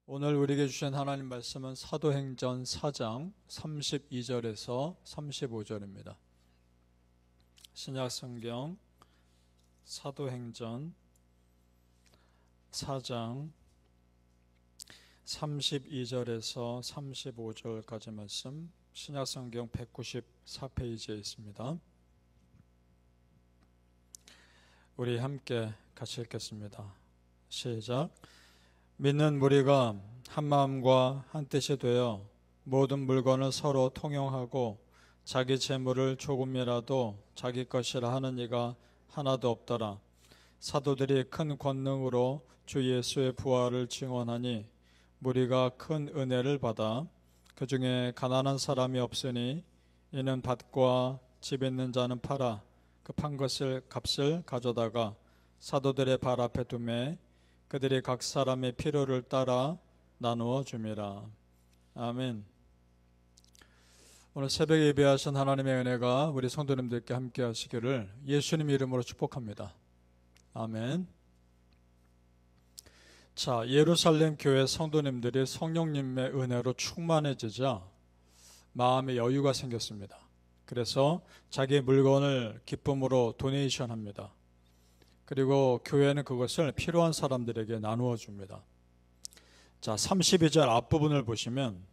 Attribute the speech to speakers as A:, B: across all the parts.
A: 오늘 우리에게 주신 하나님 말씀은 사도행전 4장 32절에서 35절입니다. 신약성경 사도행전 4장 32절에서 35절까지 말씀, 신약성경 194페이지에 있습니다. 우리 함께 같이 읽겠습니다. 시작. 믿는 무리가 한 마음과 한 뜻이 되어 모든 물건을 서로 통용하고 자기 재물을 조금이라도 자기 것이라 하는 이가 하나도 없더라. 사도들이 큰 권능으로 주 예수의 부활을 증언하니 무리가 큰 은혜를 받아 그 중에 가난한 사람이 없으니 이는 밭과 집 있는 자는 팔아 그 판 것을 값을 가져다가 사도들의 발 앞에 두매 그들이 각 사람의 필요를 따라 나누어 줌이라. 아멘. 오늘 새벽에 예배하신 하나님의 은혜가 우리 성도님들께 함께 하시기를 예수님 이름으로 축복합니다. 아멘. 자, 예루살렘 교회 성도님들이 성령님의 은혜로 충만해지자 마음의 여유가 생겼습니다. 그래서 자기의 물건을 기쁨으로 도네이션 합니다. 그리고 교회는 그것을 필요한 사람들에게 나누어 줍니다. 자, 32절 앞부분을 보시면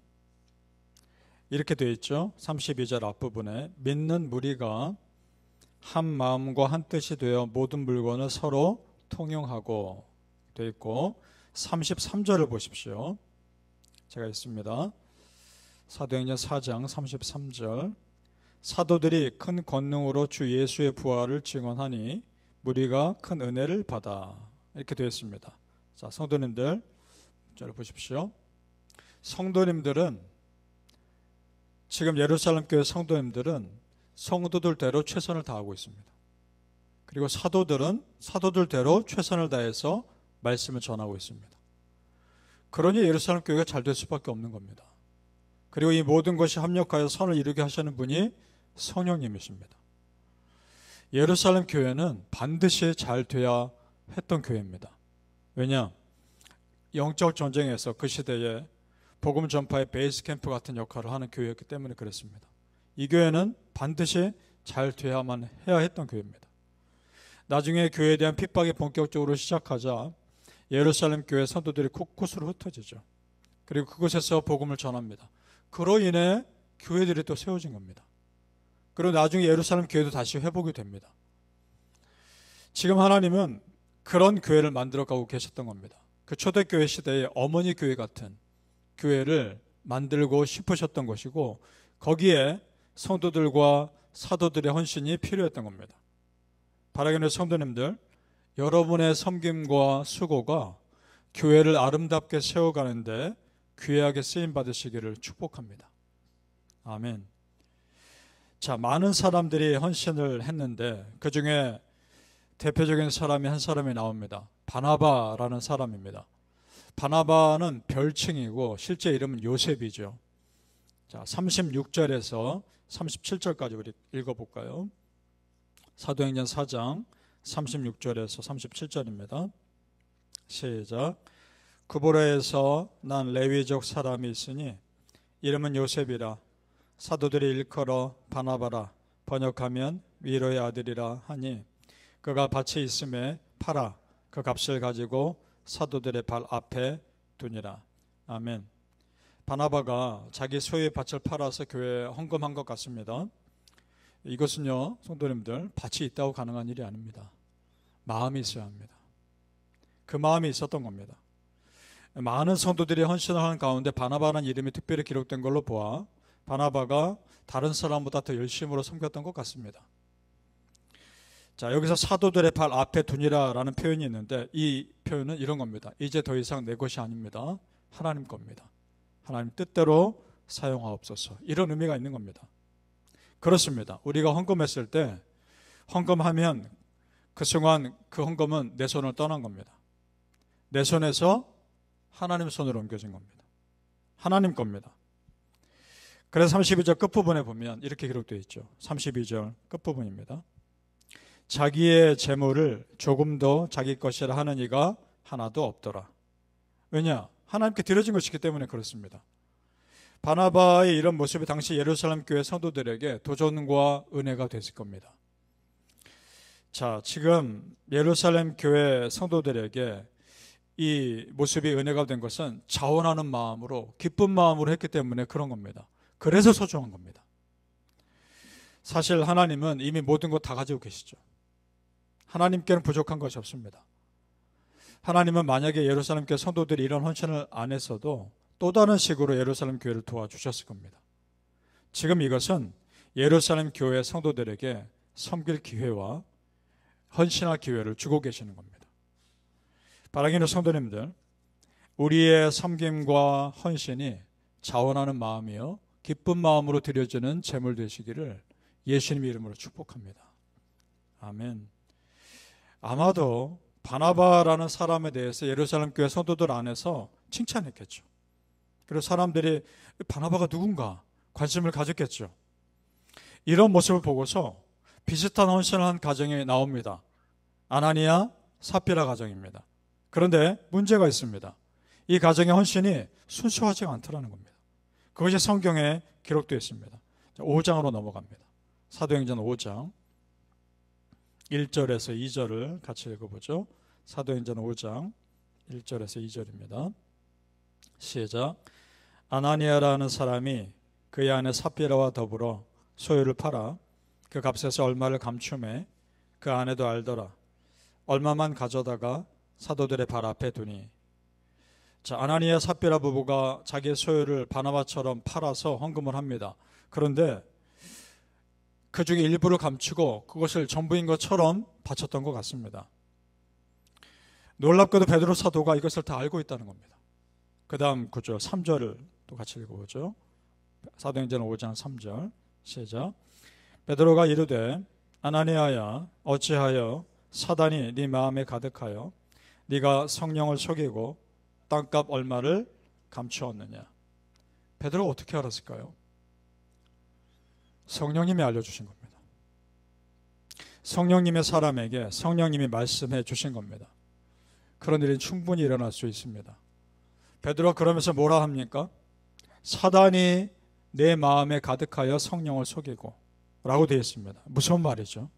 A: 이렇게 되어 있죠. 32절 앞부분에 믿는 무리가 한 마음과 한 뜻이 되어 모든 물건을 서로 통용하고 되어 있고, 33절을 보십시오. 제가 있습니다. 사도행전 4장 33절. 사도들이 큰 권능으로 주 예수의 부활을 증언하니 무리가 큰 은혜를 받아. 이렇게 되어 있습니다. 자, 성도님들 잘 보십시오. 성도님들은 지금 예루살렘 교회 성도님들은 성도들대로 최선을 다하고 있습니다. 그리고 사도들은 사도들대로 최선을 다해서 말씀을 전하고 있습니다. 그러니 예루살렘 교회가 잘 될 수밖에 없는 겁니다. 그리고 이 모든 것이 합력하여 선을 이루게 하시는 분이 성령님이십니다. 예루살렘 교회는 반드시 잘 돼야 했던 교회입니다. 왜냐? 영적 전쟁에서 그 시대에 복음 전파의 베이스 캠프 같은 역할을 하는 교회였기 때문에 그렇습니다. 이 교회는 반드시 잘 돼야만 해야 했던 교회입니다. 나중에 교회에 대한 핍박이 본격적으로 시작하자 예루살렘 교회 성도들이 곳곳으로 흩어지죠. 그리고 그곳에서 복음을 전합니다. 그로 인해 교회들이 또 세워진 겁니다. 그리고 나중에 예루살렘 교회도 다시 회복이 됩니다. 지금 하나님은 그런 교회를 만들어가고 계셨던 겁니다. 그 초대교회 시대의 어머니 교회 같은 교회를 만들고 싶으셨던 것이고, 거기에 성도들과 사도들의 헌신이 필요했던 겁니다. 바라기는 성도님들, 여러분의 섬김과 수고가 교회를 아름답게 세워가는데 귀하게 쓰임받으시기를 축복합니다. 아멘. 자, 많은 사람들이 헌신을 했는데 그 중에 대표적인 사람이 한 사람이 나옵니다. 바나바라는 사람입니다. 바나바는 별칭이고 실제 이름은 요셉이죠. 자, 36절에서 37절까지 우리 읽어볼까요? 사도행전 4장 36절에서 37절입니다. 시작. 구보라에서 난 레위족 사람이 있으니 이름은 요셉이라. 사도들이 일컬어 바나바라, 번역하면 위로의 아들이라 하니 그가 밭이 있음에 팔아 그 값을 가지고 사도들의 발 앞에 두니라. 아멘. 바나바가 자기 소유의 밭을 팔아서 교회에 헌금한 것 같습니다. 이것은요, 성도님들, 밭이 있다고 가능한 일이 아닙니다. 마음이 있어야 합니다. 그 마음이 있었던 겁니다. 많은 성도들이 헌신을 하는 가운데 바나바라는 이름이 특별히 기록된 걸로 보아 바나바가 다른 사람보다 더 열심으로 섬겼던 것 같습니다. 자, 여기서 사도들의 발 앞에 두니라라는 표현이 있는데 이 표현은 이런 겁니다. 이제 더 이상 내 것이 아닙니다. 하나님 겁니다. 하나님 뜻대로 사용하옵소서. 이런 의미가 있는 겁니다. 그렇습니다. 우리가 헌금했을 때 헌금하면 그 순간 그 헌금은 내 손을 떠난 겁니다. 내 손에서 하나님 손으로 옮겨진 겁니다. 하나님 겁니다. 그래서 32절 끝부분에 보면 이렇게 기록되어 있죠. 32절 끝부분입니다. 자기의 재물을 조금도 자기 것이라 하는 이가 하나도 없더라. 왜냐? 하나님께 드려진 것이기 때문에 그렇습니다. 바나바의 이런 모습이 당시 예루살렘 교회 성도들에게 도전과 은혜가 됐을 겁니다. 자, 지금 예루살렘 교회 성도들에게 이 모습이 은혜가 된 것은 자원하는 마음으로, 기쁜 마음으로 했기 때문에 그런 겁니다. 그래서 소중한 겁니다. 사실 하나님은 이미 모든 것 다 가지고 계시죠. 하나님께는 부족한 것이 없습니다. 하나님은 만약에 예루살렘 교회 성도들이 이런 헌신을 안 했어도 또 다른 식으로 예루살렘 교회를 도와주셨을 겁니다. 지금 이것은 예루살렘 교회 성도들에게 섬길 기회와 헌신할 기회를 주고 계시는 겁니다. 사랑하는 성도님들, 우리의 섬김과 헌신이 자원하는 마음이요 기쁜 마음으로 드려지는 제물 되시기를 예수님의 이름으로 축복합니다. 아멘. 아마도 바나바라는 사람에 대해서 예루살렘 교회 성도들 안에서 칭찬했겠죠. 그리고 사람들이 바나바가 누군가 관심을 가졌겠죠. 이런 모습을 보고서 비슷한 헌신을 한 가정이 나옵니다. 아나니아, 삽비라 가정입니다. 그런데 문제가 있습니다. 이 가정의 헌신이 순수하지가 않더라는 겁니다. 그것이 성경에 기록되어 있습니다. 5장으로 넘어갑니다. 사도행전 5장 1절에서 2절을 같이 읽어보죠. 사도행전 5장 1절에서 2절입니다. 시작. 아나니아라는 사람이 그의 아내 삽비라와 더불어 소유를 팔아 그 값에서 얼마를 감춤해 그 아내도 알더라. 얼마만 가져다가 사도들의 발 앞에 두니. 자, 아나니아 삽비라 부부가 자기의 소유를 바나바처럼 팔아서 헌금을 합니다. 그런데 그 중에 일부를 감추고 그것을 전부인 것처럼 바쳤던 것 같습니다. 놀랍게도 베드로 사도가 이것을 다 알고 있다는 겁니다. 그 다음 구절 3절을 또 같이 읽어보죠. 사도행전 5장 3절 시작. 베드로가 이르되 아나니아야 어찌하여 사단이 네 마음에 가득하여 네가 성령을 속이고 땅값 얼마를 감추었느냐. 베드로가 어떻게 알았을까요? 성령님이 알려주신 겁니다. 성령님의 사람에게 성령님이 말씀해 주신 겁니다. 그런 일이 충분히 일어날 수 있습니다. 베드로가 그러면서 뭐라 합니까? 사단이 내 마음에 가득하여 성령을 속이고 라고 되어 있습니다. 무슨 말이죠?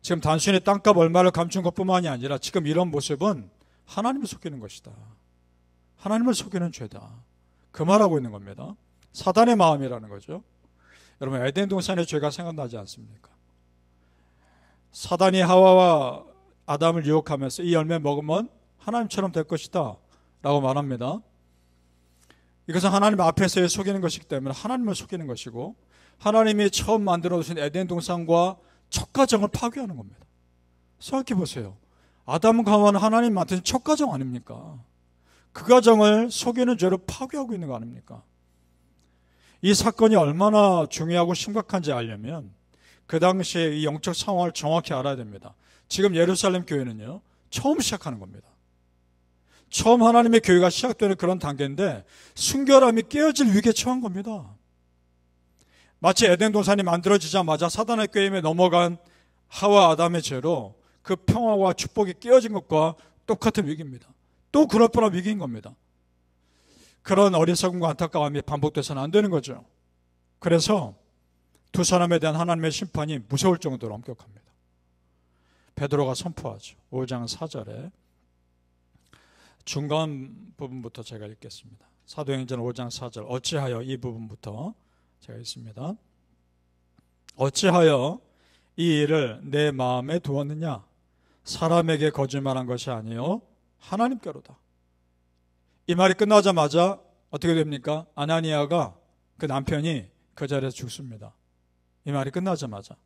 A: 지금 단순히 땅값 얼마를 감춘 것뿐만이 아니라 지금 이런 모습은 하나님을 속이는 것이다. 하나님을 속이는 죄다. 그 말하고 있는 겁니다. 사단의 마음이라는 거죠. 여러분, 에덴 동산의 죄가 생각나지 않습니까? 사단이 하와와 아담을 유혹하면서 이 열매 먹으면 하나님처럼 될 것이다 라고 말합니다. 이것은 하나님 앞에서의 속이는 것이기 때문에 하나님을 속이는 것이고, 하나님이 처음 만들어 주신 에덴 동산과 첫 가정을 파괴하는 겁니다. 생각해 보세요. 아담과 하와는 하나님 맡은 첫 가정 아닙니까? 그 가정을 속이는 죄로 파괴하고 있는 거 아닙니까? 이 사건이 얼마나 중요하고 심각한지 알려면 그 당시에 이 영적 상황을 정확히 알아야 됩니다. 지금 예루살렘 교회는요, 처음 시작하는 겁니다. 처음 하나님의 교회가 시작되는 그런 단계인데 순결함이 깨어질 위기에 처한 겁니다. 마치 에덴 동산이 만들어지자마자 사단의 꾀임에 넘어간 하와 아담의 죄로 그 평화와 축복이 깨어진 것과 똑같은 위기입니다. 또 그럴 뻔한 위기인 겁니다. 그런 어리석음과 안타까움이 반복돼서는 안 되는 거죠. 그래서 두 사람에 대한 하나님의 심판이 무서울 정도로 엄격합니다. 베드로가 선포하죠. 5장 4절에 중간 부분부터 제가 읽겠습니다. 사도행전 5장 4절. 어찌하여 이 부분부터 제가 읽습니다. 어찌하여 이 일을 내 마음에 두었느냐? 사람에게 거짓말한 것이 아니요 하나님께로다. 이 말이 끝나자마자 어떻게 됩니까? 아나니아가 그 남편이 그 자리에서 죽습니다. 이 말이 끝나자마자.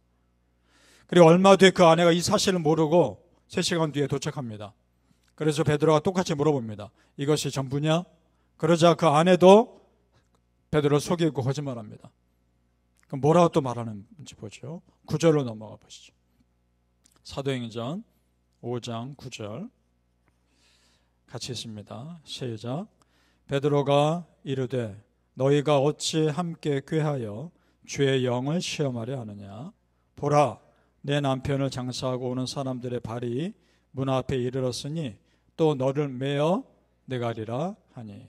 A: 그리고 얼마 뒤에 그 아내가 이 사실을 모르고 3시간 뒤에 도착합니다. 그래서 베드로가 똑같이 물어봅니다. 이것이 전부냐? 그러자 그 아내도 베드로를 속이고 거짓말합니다. 그럼 뭐라고 또 말하는지 보죠. 9절로 넘어가 보시죠. 사도행전 5장 9절 같이 있습니다. 시작. 베드로가 이르되 너희가 어찌 함께 꾀하여 주의 영을 시험하려 하느냐? 보라, 내 남편을 장사하고 오는 사람들의 발이 문 앞에 이르렀으니 또 너를 매어 내가 하리라 하니.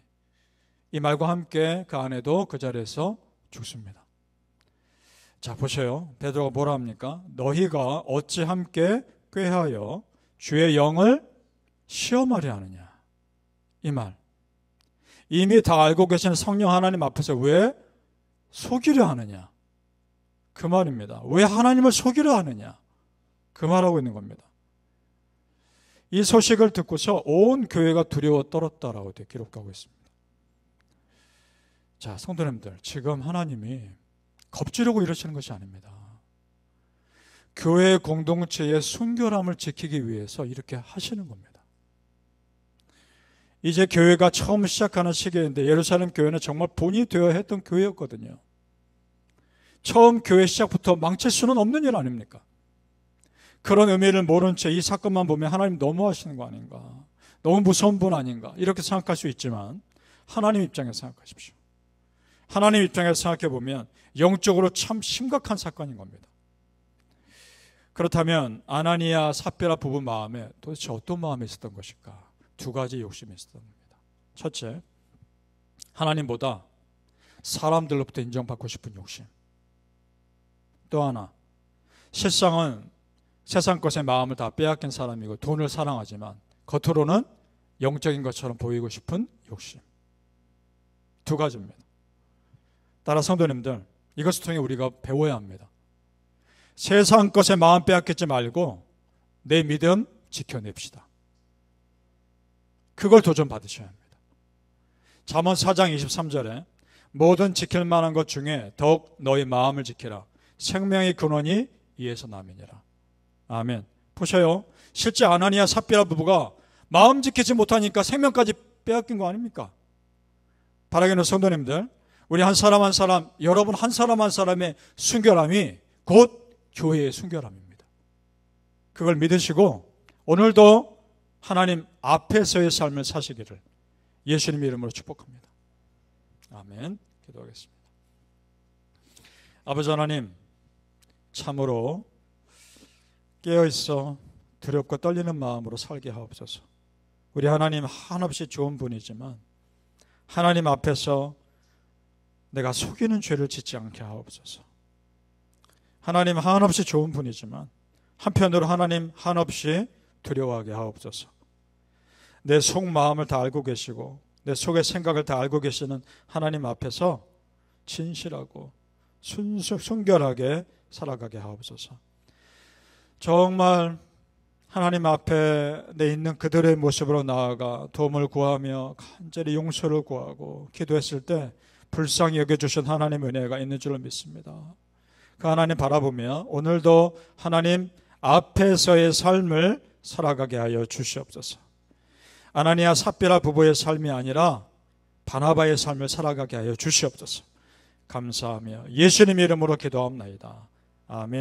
A: 이 말과 함께 그 아내도 그 자리에서 죽습니다. 자, 보세요. 베드로가 뭐라 합니까? 너희가 어찌 함께 꾀하여 주의 영을 시험하려 하느냐. 이 말. 이미 다 알고 계시는 성령 하나님 앞에서 왜 속이려 하느냐. 그 말입니다. 왜 하나님을 속이려 하느냐. 그 말하고 있는 겁니다. 이 소식을 듣고서 온 교회가 두려워 떨었다라고 기록하고 있습니다. 자, 성도님들, 지금 하나님이 겁주려고 이러시는 것이 아닙니다. 교회 공동체의 순결함을 지키기 위해서 이렇게 하시는 겁니다. 이제 교회가 처음 시작하는 시기인데 예루살렘 교회는 정말 본이 되어야 했던 교회였거든요. 처음 교회 시작부터 망칠 수는 없는 일 아닙니까? 그런 의미를 모른 채 이 사건만 보면 하나님 너무하시는 거 아닌가, 너무 무서운 분 아닌가 이렇게 생각할 수 있지만 하나님 입장에서 생각하십시오. 하나님 입장에서 생각해 보면 영적으로 참 심각한 사건인 겁니다. 그렇다면 아나니아 삽비라 부부 마음에 도대체 어떤 마음이 있었던 것일까? 두 가지 욕심이 있었던 겁니다. 첫째, 하나님보다 사람들로부터 인정받고 싶은 욕심. 또 하나, 실상은 세상 것에 마음을 다 빼앗긴 사람이고 돈을 사랑하지만 겉으로는 영적인 것처럼 보이고 싶은 욕심. 두 가지입니다. 따라 성도님들, 이것을 통해 우리가 배워야 합니다. 세상 것에 마음 빼앗기지 말고 내 믿음 지켜냅시다. 그걸 도전받으셔야 합니다. 잠언 4장 23절에 모든 지킬 만한 것 중에 더욱 너희 마음을 지키라. 생명의 근원이 이에서 남이니라. 아멘. 보셔요. 실제 아나니아 삽비라 부부가 마음 지키지 못하니까 생명까지 빼앗긴 거 아닙니까? 바라기는 성도님들, 우리 한 사람 한 사람, 여러분 한 사람 한 사람의 순결함이 곧 교회의 순결함입니다. 그걸 믿으시고 오늘도 하나님 앞에서의 삶을 사시기를 예수님 이름으로 축복합니다. 아멘. 기도하겠습니다. 아버지 하나님, 참으로 깨어있어 두렵고 떨리는 마음으로 살게 하옵소서. 우리 하나님 한없이 좋은 분이지만 하나님 앞에서 내가 속이는 죄를 짓지 않게 하옵소서. 하나님 한없이 좋은 분이지만 한편으로 하나님 한없이 두려워하게 하옵소서. 내 속마음을 다 알고 계시고 내 속의 생각을 다 알고 계시는 하나님 앞에서 진실하고 순결하게 살아가게 하옵소서. 정말 하나님 앞에 내 있는 그들의 모습으로 나아가 도움을 구하며 간절히 용서를 구하고 기도했을 때 불쌍히 여겨주신 하나님의 은혜가 있는 줄로 믿습니다. 그 하나님 바라보며 오늘도 하나님 앞에서의 삶을 살아가게 하여 주시옵소서. 아나니아 삽비라 부부의 삶이 아니라 바나바의 삶을 살아가게 하여 주시옵소서. 감사하며 예수님 이름으로 기도합나이다. 아멘.